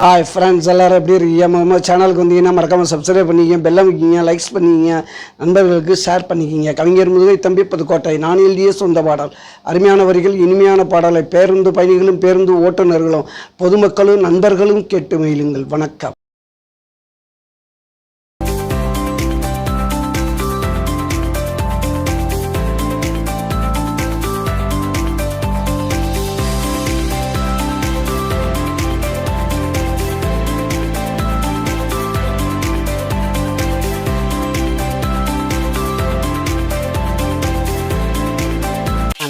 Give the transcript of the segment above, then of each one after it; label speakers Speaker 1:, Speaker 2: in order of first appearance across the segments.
Speaker 1: Hi friends, எல்லோரும் எப்படி இருக்கீங்க? நம்ம சேனலுக்கு வந்தீங்கன்னா மறக்காமல் சப்ஸ்கிரைப் பண்ணிக்கிங்க, பெல்லம் வைக்கிங்க, லைக்ஸ் பண்ணிக்கிங்க, நண்பர்களுக்கு ஷேர் பண்ணிக்கிங்க. கவிஞர் முதுகை தம்பி புதுக்கோட்டை. நான் எழுதிய சொந்த பாடல். அருமையான வரிகள், இனிமையான பாடலை பேருந்து பயணிகளும் பேருந்து ஓட்டுநர்களும் பொதுமக்களும் நண்பர்களும் கேட்டு மகிழுங்கள். வணக்கம்.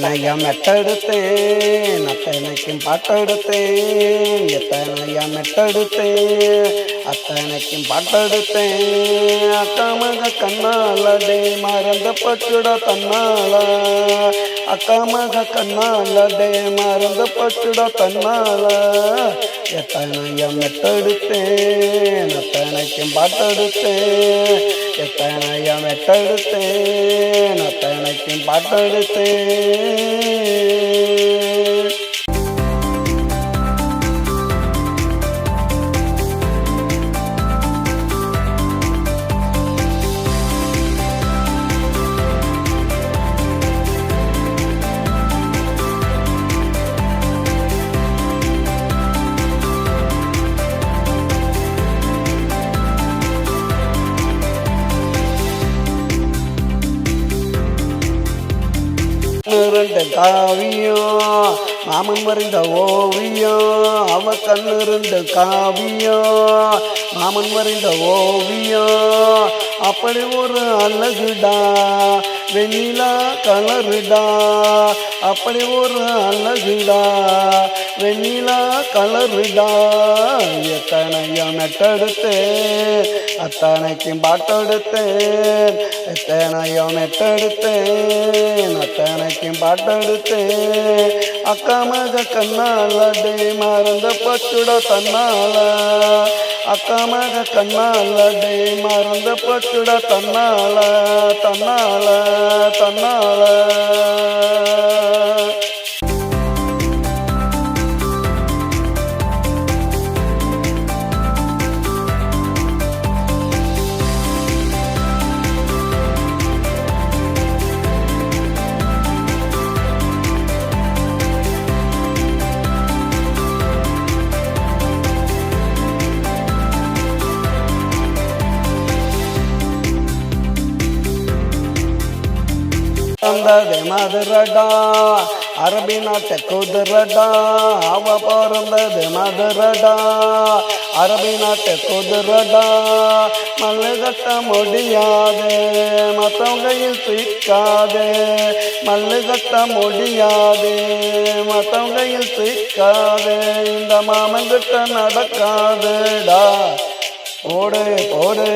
Speaker 1: அத்தனையா மெட்டெடுத்தேன், அத்தனைக்கும் பாட்டெடுத்தேன், எத்தனையா மெட்டெடுத்தேன், அத்தனைக்கும் பாட்டெடுத்தேன். அக்காமக கண்ணாலடே மறந்த பச்சுட தன்னால, அக்காமக கண்ணாலடே மறந்த பச்சுட தன்னால. எத்தனையா மெட்டெடுத்தேன், அத்தனைக்கும் பாட்டெடுத்தேன், எத்தனையா மெட்டெடுத்தேன், அத்தனைக்கும் பாட்டெடுத்தேன். ரெண்டு காவியம் மாமன் மறைந்த ஓவியம், அவ கண்ணு ரெண்டு காவியம் மாமன் மறைந்த ஓவியம். அப்படி ஒரு அழகுடா வெண்ணிலா கலருடா, அப்படி ஒரு அழகுடா வெண்ணிலா கலருடா. எத்தனையா மெட்டெடுத்தேன், அத்தனைக்கும் பாட்டெடுத்தேன், எத்தனையோ மெட்டெடுத்தேன், அத்தனைக்கும் பாட்டெடுத்தேன். அக்காமக கண்ணாலடே மறந்த பச்சுட தன்னால, அக்காமக கண்ணாலடே மறந்த பச்சுட தன்னால, தன்னால தன்னால. பிறந்தது மதுரடா, அரபி நாட்டு குதிரடா, அவ பிறந்தது மதுரடா, அரபி நாட்டு குதிரடா. மல்லு கட்ட முடியாது மற்றவங்கையில் சிக்காது, மல்லு கட்ட முடியாது மற்றவங்கையில் சிக்காது. இந்த மாமங்கிட்ட நடக்காதுடா, போடு போடு.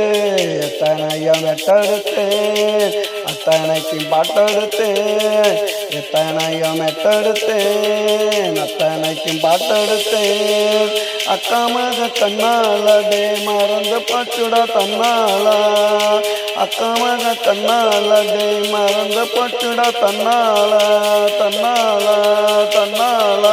Speaker 1: எத்தனையா மெட்டெடுத்தேன், அத்தனைக்கும் பாட்டெடுத்தேன், எத்தனையா மெட்டெடுத்தேன், அத்தனைக்கும் பாட்டெடுத்தேன். அக்காமக கண்ணாலடே மறந்த பச்சுட தன்னால, அக்காமக கண்ணாலடே மறந்த பச்சுட தன்னால, தன்னால தன்னால.